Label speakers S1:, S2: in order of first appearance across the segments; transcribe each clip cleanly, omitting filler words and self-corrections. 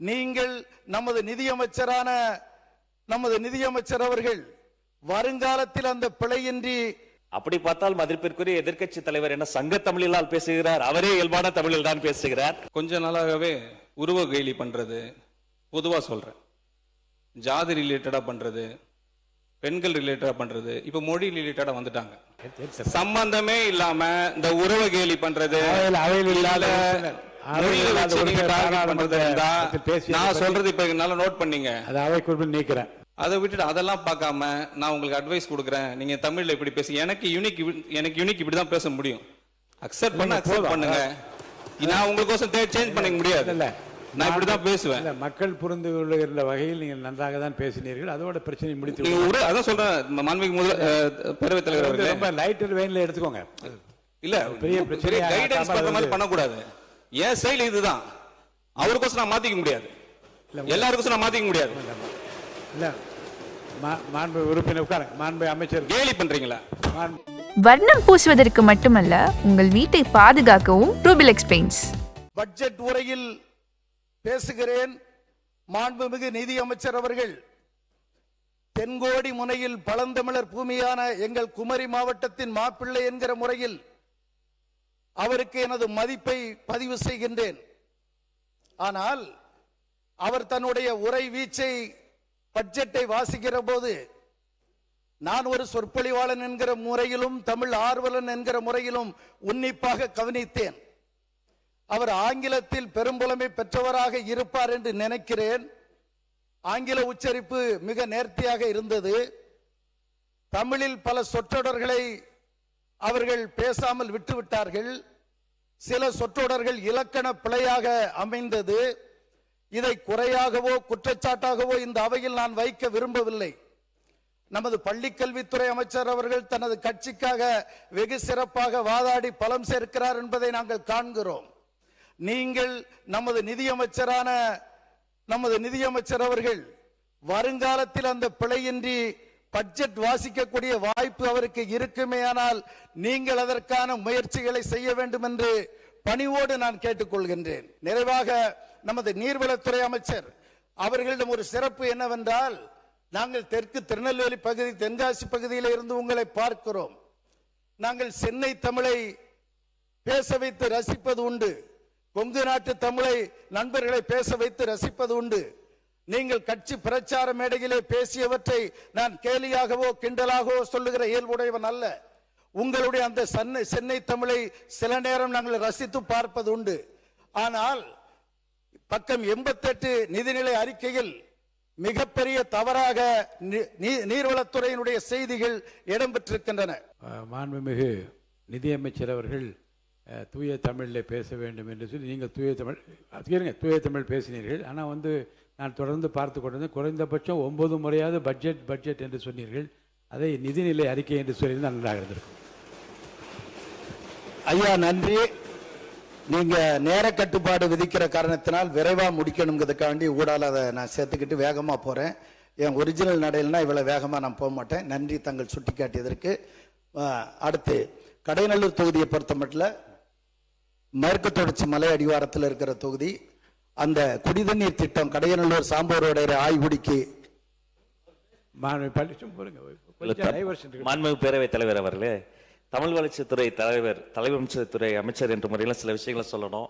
S1: நீங்கள் நமது நிதியமைச்சர் அவர்கள் வருங்காலத்தில் அந்த பிழையின்றி,
S2: அப்படி பார்த்தால் மதிப்பிற்குரிய எதிர்க்கட்சி தலைவர் என்ன சங்க தமிழிலால் பேசுகிறார்? அவரே இயல்பான தமிழில் தான் பேசுகிறார்.
S3: கொஞ்ச நாளாகவே உருவ கேலி பண்றது, பொதுவா சொல்றேன், ஜாதி ரிலேட்டடா பண்றது, பெண்கள் ரிலேட்டடா பண்றது, இப்ப மொழி ரிலேட்டடா வந்துட்டாங்க. சம்பந்தமே இல்லாம இந்த உறவு கேலி பண்றது, நான் சொல்றது இப்ப நல்லா நோட் பண்ணீங்க,
S4: நீக்கிறேன்.
S3: அதை விட்டுட்டு அதெல்லாம் பார்க்காம நான் உங்களுக்கு அட்வைஸ் கொடுக்குறேன், நீங்க தமிழ்ல இப்படி பேசுங்க, எனக்கு யூனிக் இப்படிதான் பேச முடியும், அக்செப்ட் பண்ணுங்க. நான் உங்களுக்கோசம் சேஞ்ச் பண்ண முடியாது, நான் இப்படிதான் பேசுவேன்.
S4: மக்கள் புரிந்து கொள்ளுகிற வகையில் நீங்கள் நன்றாக தான் பேசினீர்கள், அதோட பிரச்சனை முடித்து.
S3: அதான் சொல்றேன், மாண்புமிகு பேரவைத் தலைவர் அவர்களே,
S4: ரொம்ப லைட்டர் வெயின்ல எடுத்துக்கோங்க.
S3: இல்ல பெரிய பிரச்சனை கைடன்ஸ் பண்ற மாதிரி பண்ணக்கூடாது. ஏன் ஸ்டைல் இதுதான், அவருக்கோசம் நான் மாத்திக்க முடியாது, எல்லாருக்கும் நான் மாத்திக்க முடியாது.
S4: இல்ல மாண்பு உறுப்பினர் உட்காருங்க. மாண்பு அமைச்சர்
S3: கேலி பண்றீங்களா?
S5: வர்ணம் பூசுவதற்கு மட்டுமல்ல, உங்கள் வீட்டை பாதுகாக்கவும் ரூபிலெக்ஸ் பெயிண்ட்ஸ்.
S1: பட்ஜெட் உரையில் பேசுகிறேன். மாண்புமிகு நிதி அமைச்சர் அவர்கள் தென்கோடி முனையில் பழந்தமிழர் பூமியான எங்கள் குமரி மாவட்டத்தின் மாப்பிள்ளை என்கிற முறையில் அவருக்கு எனது மதிப்பை பதிவு செய்கின்றேன். ஆனால் அவர் தன்னுடைய உரை வீச்சை பட்ஜெட்டை வாசிக்கிற போது நான் ஒரு சொற்பொழிவாளன் என்கிற முறையிலும் தமிழ் ஆர்வலன் என்கிற முறையிலும் உன்னிப்பாக கவனித்தேன். அவர் ஆங்கிலத்தில் பெரும்புலமை பெற்றவராக இருப்பார் என்று நினைக்கிறேன். ஆங்கில உச்சரிப்பு மிக நேர்த்தியாக இருந்தது. தமிழில் பல சொற்றொடர்களை அவர்கள் பேசாமல் விட்டுவிட்டார்கள். சில சொற்றொடர்கள் இலக்கண பிழையாக அமைந்தது. இதை குறையாகவோ குற்றச்சாட்டாகவோ இந்த அவையில் நான் வைக்க விரும்பவில்லை. நமது பள்ளிக்கல்வித்துறை அமைச்சர் அவர்கள் தனது கட்சிக்காக வெகு சிறப்பாக வாதாடி பலம் சேர்க்கிறார் என்பதை நாங்கள் காண்கிறோம். நீங்கள் நமது நிதியமைச்சர் அவர்கள் வருங்காலத்தில் அந்த பிழையின்றி பட்ஜெட் வாசிக்கக்கூடிய வாய்ப்பு அவருக்கு இருக்குமேயானால் நீங்கள் அதற்கான முயற்சிகளை செய்ய வேண்டும் என்று பணிவோடு நான் கேட்டுக்கொள்கின்றேன். நிறைவாக நமது நீர்வளத்துறை அமைச்சர் அவர்களிடம் ஒரு சிறப்பு என்னவென்றால், நாங்கள் தெற்கு திருநெல்வேலி பகுதி தென்காசி பகுதியில் இருந்து உங்களை பார்க்கிறோம். நாங்கள் சென்னை தமிழை பேச வைத்து ரசிப்பது உண்டு, கொங்கு நாட்டு தமிழை நண்பர்களை பேச வைத்து ரசிப்பது உண்டு. நீங்கள் கட்சி பிரச்சார மேடையிலே பேசியவற்றை நான் கேலியாகவோ கிண்டலாகவோ சொல்லுகிற இயல்புடையவன் அல்ல. உங்களுடைய அந்த சென்னை தமிழை சில நேரம் நாங்கள் ரசித்து பார்ப்பது உண்டு. ஆனால் பக்கம் 88 நிதிநிலை அறிக்கையில் மிகப்பெரிய தவறாக நீர்வளத்துறையினுடைய செய்திகள் இடம்பெற்றிருக்கின்றன.
S4: மாண்புமிகு நிதியமைச்சர் அவர்கள் தூய தமிழில் பேச வேண்டும் என்று சொல்லி நீங்கள் தூய தமிழ் பேசினீர்கள். ஆனால் நான் தொடர்ந்து பார்த்து கொண்டிருந்தேன், குறைந்தபட்சம் 9 முறையாவது பட்ஜெட் என்று சொன்னீர்கள். அதை நிதிநிலை அறிக்கை என்று சொல்லியிருந்தால் நன்றாக இருந்திருக்கும்.
S1: ஐயா நன்றி. நீங்க நேர கட்டுப்பாடு விதிக்கிற காரணத்தினால் விரைவா முடிக்கணுங்கிறதுக்காண்டி ஊடால அதை நான் சேர்த்துக்கிட்டு வேகமா போறேன். என் ஒரிஜினல் நடையில்னா இவ்வளவு வேகமா நான் போக மாட்டேன். நன்றி தங்கள் சுட்டிக்காட்டியதற்கு. அடுத்து கடைநல்லூர் தொகுதியை பொறுத்த மட்டும் மேற்கு தொடர்ச்சி மலை அடிவாரத்தில் இருக்கிற தொகுதி. அந்த குடிதண்ணீர் திட்டம் கடையநல்லூர் சாம்போரோட ஆய்வுடிக்கு
S2: மாண்புமிகு பேரவைத் தலைவர் அவர்களே, தமிழ் வளர்ச்சித்துறை தலைமைத்துறை அமைச்சர் என்ற முறையில் சில விஷயங்களை சொல்லணும்.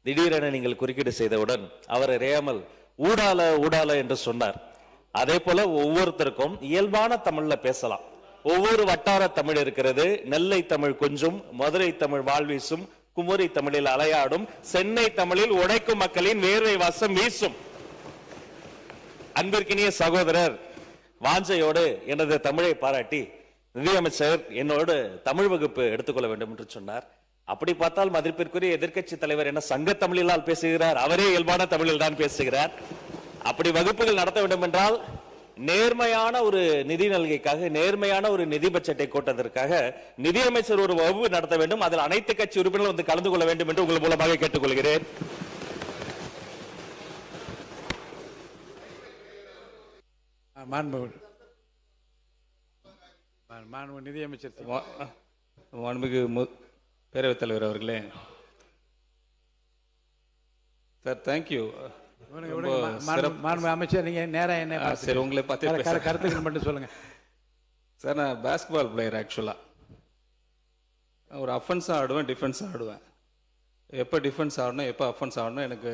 S2: திடீரென நீங்கள் குறுக்கீடு செய்தவுடன் அவர் அறியாமல் ஊடால என்று சொன்னார். அதே போல ஒவ்வொருத்தருக்கும் இயல்பான தமிழ்ல பேசலாம். ஒவ்வொரு வட்டார தமிழ் இருக்கிறது. நெல்லை தமிழ் கொஞ்சம், மதுரை தமிழ் வாழ்வீசும், குமரி தமிழில் அலையாடும், சென்னை தமிழில் உழைக்கும் மக்களின் வேர்வை வாசம் வீசும். அன்பிற்கினிய சகோதரர் வாஞ்சையோடு எனது தமிழை பாராட்டி நிதியமைச்சர் என்னோடு தமிழ் வகுப்பு எடுத்துக்கொள்ள வேண்டும் என்று சொன்னார். அப்படி பார்த்தால் மதிப்பிற்குரிய எதிர்க்கட்சி தலைவர் என்ன சங்க தமிழிலால் பேசுகிறார்? அவரே இயல்பான தமிழில் தான் பேசுகிறார். அப்படி வகுப்புகள் நடத்த வேண்டும் என்றால் நேர்மையான ஒரு நிதி நல்கைக்காக, நேர்மையான ஒரு நிதி பட்ஜெட்டை கூட்டத்திற்காக நிதியமைச்சர் ஒரு வகுப்பு நடத்த வேண்டும். அதில் அனைத்து கட்சி உறுப்பினர்கள் கலந்து கொள்ள வேண்டும் என்று உங்கள் மூலமாக கேட்டுக்கொள்கிறேன்.
S4: நிதியமைச்சர்
S3: மாண்புமிகு பேரவைத் தலைவர் அவர்களே, சார் தேங்க்யூ.
S4: மாண்பு அமைச்சர் நீங்க நேரா என்ன
S3: சரி, உங்களை பத்தி
S4: கருத்துக்கள் மட்டும் சொல்லுங்க
S3: சார். நான் பேஸ்கெட்பால் பிளேயர். ஆக்சுவலா ஒரு அஃபென்ஸாக ஆடுவேன், டிஃபென்ஸாக ஆடுவேன். எப்போ டிஃபென்ஸ் ஆடணும் எப்போ அஃபென்ஸ் ஆடணும் எனக்கு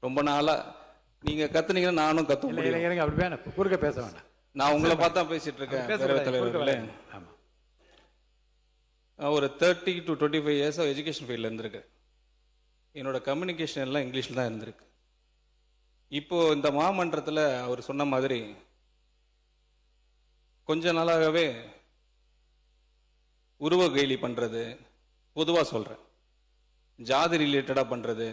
S3: ரொம்ப நாளாக நீங்கள் கற்றுனீங்கன்னா நானும் கற்று
S4: எனக்கு அப்படி வேணாம், குறுக்க பேச வேண்டாம்.
S3: நான் உங்களை பார்த்தா பேசிட்டு இருக்கேன் பேரவைத் தலைவர்களே.
S4: ஆமாம்,
S3: ஒரு 30 to 25 இயர்ஸ் எஜுகேஷன் ஃபீல்டில் இருந்திருக்கு. என்னோட கம்யூனிகேஷன் எல்லாம் இங்கிலீஷில் தான் இருந்திருக்கு. இப்போ இந்த மாமன்றத்தில் அவர் சொன்ன மாதிரி கொஞ்ச நாளாகவே உருவ கேலி பண்ணுறது, பொதுவாக சொல்கிறேன், ஜாதி ரிலேட்டடாக பண்ணுறது,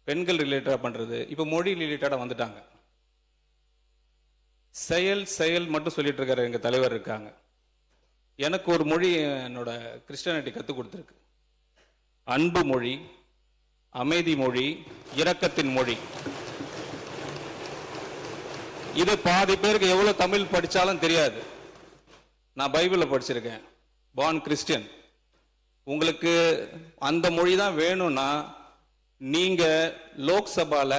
S3: பெண்கள் ரிலேட்டடாக பண்ணுறது, இப்போ மொழி ரிலேட்டடாக வந்துட்டாங்க. செயல் செயல் மட்டும் சொல்லிட்டு இருக்காரு எங்கள் தலைவர் இருக்காங்க. எனக்கு ஒரு மொழி என்னோட கிறிஸ்டியானிட்டி கற்றுக் கொடுத்துருக்கு. அன்பு மொழி, அமைதி மொழி, இரக்கத்தின் மொழி. இது பாதி பேருக்கு எவ்வளவு தமிழ் படிச்சாலும் தெரியாது. நான் பைபிளில் படிச்சிருக்கேன், பார்ன் கிறிஸ்டியன். உங்களுக்கு அந்த மொழி தான் வேணும்னா நீங்க லோக்சபால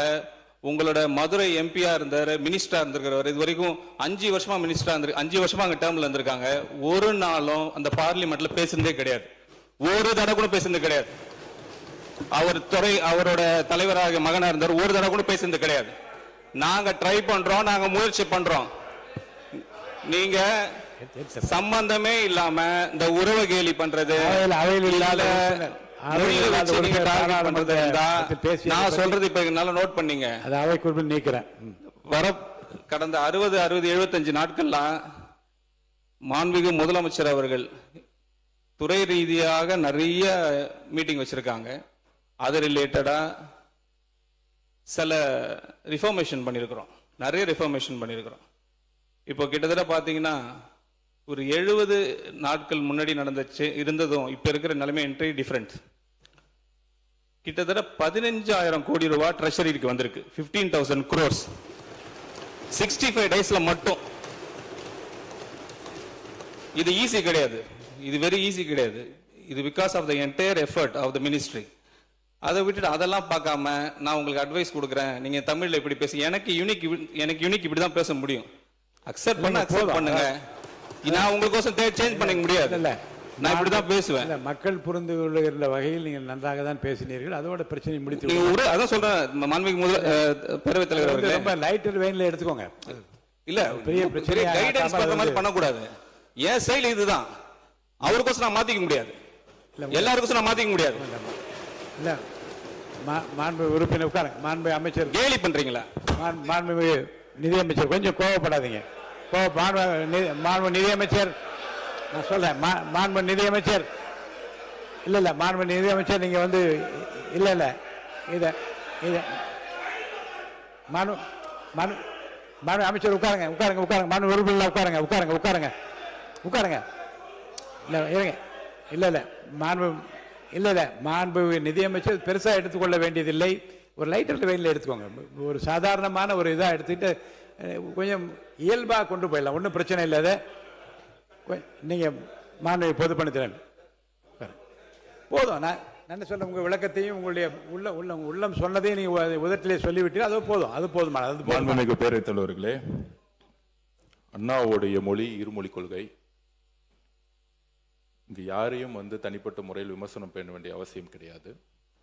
S3: உங்களோட மதுரை எம்பியா இருந்தார், மினிஸ்டரா இருந்திருக்கிறவர், இது வரைக்கும் 5 வருஷமா மினிஸ்டரா இருந்து 5 வருஷமா அங்க டேர்ம்ல இருந்திருக்காங்க. ஒரு நாளும் அந்த பார்லிமெண்ட்ல பேசுனதே கிடையாது, ஒரு தடவை கூட பேசுனது கிடையாது. அவர் அவரோட தலைவராக மகனா இருந்தார், ஒரு தடவை கூட பேசுனது கிடையாது. நாங்க ட்ரை பண்றோம், நாங்க முயற்சி பண்றோம். நீங்க சம்பந்தமே இல்லாம இந்த உறவு கேலி பண்றது, நான் சொல்றது இப்ப என்னால நோட் பண்ணீங்க,
S4: நீக்கிறேன்.
S3: வர கடந்த 60, 75 நாட்கள்லாம் மாண்புமிகு முதலமைச்சர் அவர்கள் துறை ரீதியாக நிறைய மீட்டிங் வச்சிருக்காங்க. அது ரிலேட்டடா சில ரிஃபார்மேஷன் பண்ணியிருக்கிறோம், நிறைய ரிஃபார்மேஷன் பண்ணியிருக்கிறோம். இப்போ கிட்டத்தட்ட பார்த்தீங்கன்னா ஒரு 70 நாட்கள் முன்னாடி நடந்துச்சு இருந்ததும் இப்போ இருக்கிற நிலைமை என்ட்ரி டிஃபரெண்ட். கிட்டத்தட்ட 15,000 கோடி ரூபாய் ட்ரெஷரிக்கு வந்திருக்கு, 15,000 crores 65 டேஸ்ல மட்டும். இது ஈஸி கிடையாது, இது வெரி ஈஸி கிடையாது. இது because of the entire effort of the ministry. அதை விட்டுட்டு அதெல்லாம் பார்க்காம நான் உங்களுக்கு அட்வைஸ் கொடுக்குறேன், நீங்க தமிழ்ல இப்படி பேசி, எனக்கு யூனிக் இப்படி தான் பேச முடியும். அக்செப்ட் பண்ணுங்க. நான் உங்களுக்கோசம் சேஞ்ச் பண்ண முடியாது, நான் இப்படிதான் பேசுவேன்.
S4: மக்கள் புரிந்து கொள்ளுகிற வகையில் நீங்கள் நன்றாக தான் பேசினீர்கள், அதோட பிரச்சனை முடித்து.
S3: அதான் சொல்றேன், மாண்புமிகு பேரவைத் தலைவர் அவர்களே,
S4: ரொம்ப லைட்டர் வெயின்ல எடுத்துக்கோங்க.
S3: இல்ல பெரிய பிரச்சனை கைடன்ஸ் பண்ற மாதிரி பண்ணக்கூடாது. ஏன் செயல் இதுதான், அவருக்கோசம் நான் மாத்திக்க முடியாது, எல்லாருக்கோசம் நான் மாத்திக்க முடியாது.
S4: இல்ல மாண்பு உறுப்பினர் உட்காருங்க. மாண்பு அமைச்சர்
S3: கேலி பண்றீங்களா?
S4: மாண்பு நிதியமைச்சர் கொஞ்சம் கோவப்படாதீங்க. மாண்பு நிதியமைச்சர், நான் சொல்றேன், மாண்பு நிதியமைச்சர், இல்ல மாண்பு நிதியமைச்சர் நீங்க வந்து இல்ல இத மாண்பு அமைச்சர் உட்காருங்க. மாண்பு உறுப்பினர் உட்காருங்க. இல்ல இருங்க, இல்ல மாண்பு நிதியமைச்சர் பெருசா எடுத்துக்கொள்ள வேண்டியதில்லை, ஒரு லைட்டர் வெயின்ல எடுத்துக்கோங்க. ஒரு சாதாரணமான ஒரு இதா எடுத்துட்டு கொஞ்சம் இயல்பா கொண்டு போயிடலாம், ஒன்றும் பிரச்சனை இல்லாத. நீங்க மாண்பு பொதுப்பணித்திறன் போதும். நான் என்ன சொல்ல, உங்க விளக்கத்தையும் உங்களுடைய உள்ளம் சொன்னதையும் நீங்க உதட்டிலே சொல்லிவிட்டீங்க, அது போதும், அது போதுமானது.
S6: மாண்புமிகு பேரவைத் தலைவர்களே, அண்ணாவுடைய மொழி இருமொழி கொள்கை. இங்கு யாரையும் வந்து தனிப்பட்ட முறையில் விமர்சனம் பண்ண வேண்டிய அவசியம் கிடையாது.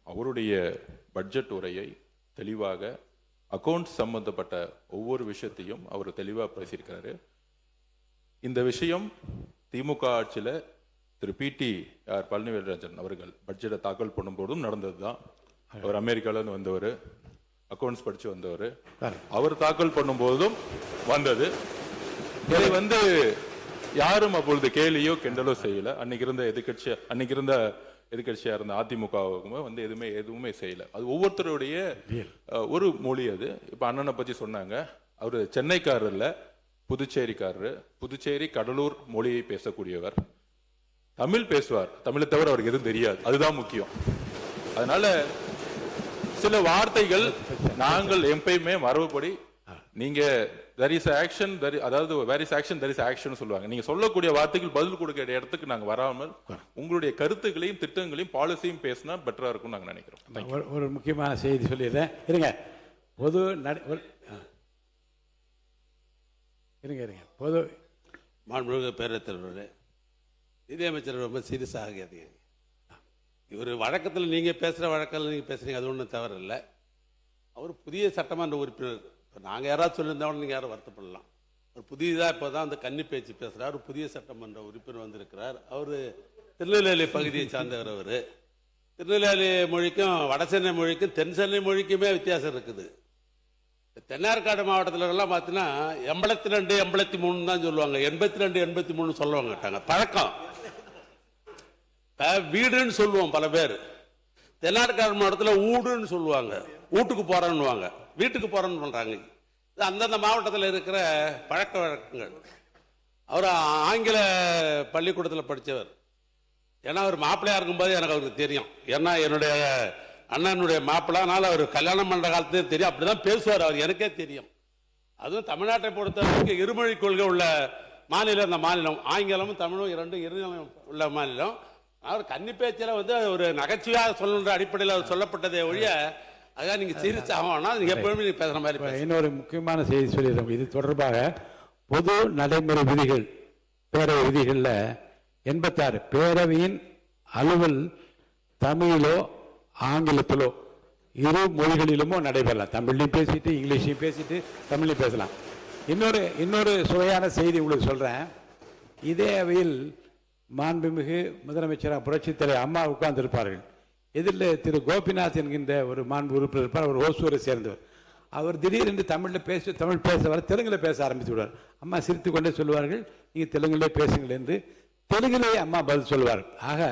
S6: அவருடைய பட்ஜெட் உரையை தெளிவாக அக்கௌண்ட் சம்பந்தப்பட்ட ஒவ்வொரு விஷயத்தையும் அவர் தெளிவாக பேசியிருக்கிறாரு. இந்த விஷயம் திமுக ஆட்சியில் திரு PT.R. பழனிவேல்ராஜன் அவர்கள் பட்ஜெட்டை தாக்கல் பண்ணும்போதும் நடந்ததுதான். அவர் அமெரிக்காவிலிருந்து வந்தவர், அக்கௌண்ட்ஸ் படிச்சு வந்தவர், அவர் தாக்கல் பண்ணும்போதும் வந்தது. இதை வந்து யாரும் அப்பொழுது கேலியோ கிண்டலோ செய்யல. அன்னைக்கு இருந்த எதிர்கட்சியா இருந்த அதிமுகவுக்குமே வந்து எதுவுமே செய்யல. அது ஒவ்வொருத்தருடைய ஒரு மொழி. அது இப்ப அண்ணனை பத்தி சொன்னாங்க, அவரு சென்னைக்காரர் இல்ல, புதுச்சேரிக்காரரு. புதுச்சேரி கடலூர் மொழியை பேசக்கூடியவர், தமிழ் பேசுவார், தமிழை தவிர அவருக்கு எதுவும் தெரியாது, அதுதான் முக்கியம். அதனால சில வார்த்தைகள் நாங்கள் எப்பயுமே மரபுப்படி, நீங்க there is action, அதாவது where is action there is action சொல்லுவாங்க. நீங்க சொல்லக்கூடிய வார்த்தைகள் பதில் கொடுக்கிற இடத்துக்கு நாங்க வராமல் உங்களுடைய கருத்துக்களையும் திட்டங்களையும் பாலிசியும் பேசினா பெட்டரா இருக்கும் நாங்க நினைக்கிறோம்.
S4: ஒரு முக்கியமான செய்தி சொல்லிடுறேன், இருங்க. பொது நடை இருங்க பொது
S7: மாண்புமிகு பேரவைத் தலைவர்களே, நிதியமைச்சர் ரொம்ப சீரியஸாக ஆகாதீங்க. இவர் வழக்கத்தில் நீங்கள் பேசுகிற வழக்கில் நீங்கள் பேசுகிறீங்க, அது ஒன்றும் தவறு இல்லை. அவர் புதிய சட்டமன்ற உறுப்பினர். இப்போ நாங்கள் யாராவது சொல்லியிருந்தோம் நீங்கள் யாரும் வருத்தப்படலாம். அவர் புதியதாக இப்போ தான் அந்த கன்னி பேச்சு பேசுகிறார். ஒரு புதிய சட்டமன்ற உறுப்பினர் வந்திருக்கிறார். அவர் திருநெல்வேலி பகுதியை சார்ந்தவர். அவர் திருநெல்வேலி மொழிக்கும் வட சென்னை மொழிக்கும் தென் சென்னை மொழிக்குமே வித்தியாசம் இருக்குது. தென்னார்காடு மாவட்டத்தில் எல்லாம் பார்த்தீங்கன்னா 82 83 தான் சொல்லுவாங்க, 82 83 சொல்லுவாங்க கேட்டாங்க. பழக்கம் வீடுன்னு சொல்லுவோம் பல பேர். தென்னார்காடு மாவட்டத்தில் ஊடுன்னு சொல்லுவாங்க, வீட்டுக்கு போறேன்னுவாங்க, வீட்டுக்கு போறேன்னு பண்றாங்க. இது அந்தந்த மாவட்டத்தில் இருக்கிற பழக்க வழக்கங்கள். அவர் ஆங்கில பள்ளிக்கூடத்தில் படித்தவர். ஏன்னா அவர் மாப்பிள்ளையா இருக்கும்போது எனக்கு அவருக்கு தெரியும். ஏன்னா என்னுடைய அண்ணனுடைய மாப்பிள்ளானால அவர் கல்யாணம் பண்ணுற காலத்துலேயே தெரியும். அப்படிதான் பேசுவார் அவர், எனக்கே தெரியும். அதுவும் தமிழ்நாட்டை பொறுத்தவரைக்கும் இருமொழி கொள்கை உள்ள மாநிலம் இந்த மாநிலம். ஆங்கிலமும் தமிழும் இரண்டும் உள்ள மாநிலம். அவர் கன்னி பேச்சில் வந்து ஒரு நகைச்சுவையாக சொல்லுன்ற அடிப்படையில் அவர் சொல்லப்பட்டதே ஒழிய அதான் நீங்கள் சீரியஸ் ஆகணும்னா நீங்கள் எப்பவுமே நீங்கள் பேசுகிற மாதிரி.
S4: இன்னொரு முக்கியமான செய்தி சொல்லிடுறோம். இது தொடர்பாக பொது நடைமுறை விதிகள், பேரவை விதிகளில் 86 பேரவையின் அலுவல் தமிழிலோ ஆங்கிலத்திலோ இரு மொழிகளிலுமோ நடைபெறலாம். தமிழ்லையும் பேசிட்டு இங்கிலீஷையும் பேசிட்டு தமிழ்லையும் பேசலாம். இன்னொரு சுவையான செய்தி உங்களுக்கு சொல்கிறேன். இதே அவையில் மாண்புமிகு முதலமைச்சராக புரட்சித் தலைவர் அம்மா உட்கார்ந்திருப்பார்கள். எதிரில் திரு கோபிநாத் என்கின்ற ஒரு மாண்பு உறுப்பினர் இருப்பார். அவர் ஓசூரை சேர்ந்தவர். அவர் திடீரென்று தமிழ் பேச வர தெலுங்கில் பேச ஆரம்பித்து விடுவார். அம்மா சிரித்து கொண்டே சொல்வார்கள், நீங்கள் தெலுங்கிலே பேசுங்கள் என்று. தெலுங்கிலே அம்மா பதில் சொல்வார். ஆக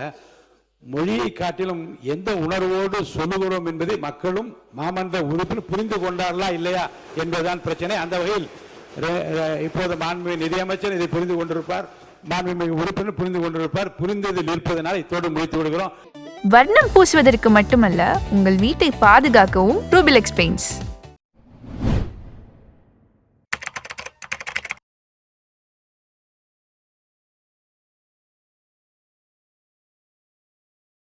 S4: மொழியை காட்டிலும் எந்த உணர்வோடு சொல்லுகிறோம் என்பதை மக்களும் மாமன்ற உறுப்பினர் புரிந்து கொண்டார்களா இல்லையா என்பதுதான் பிரச்சனை. அந்த வகையில் இப்போது மாண்புமிகு நிதியமைச்சர் இதை புரிந்து கொண்டிருப்பார், மாண்புமிகு உறுப்பினர் புரிந்து கொண்டிருப்பார். புரிந்ததில் இருப்பதனால் இத்தோடு முடித்து விடுகிறோம்.
S5: வர்ணம் பூசுவதற்கு மட்டுமல்ல, உங்கள் வீட்டை பாதுகாக்கவும் ரூபிலெக்ஸ் பெயிண்ட்ஸ்.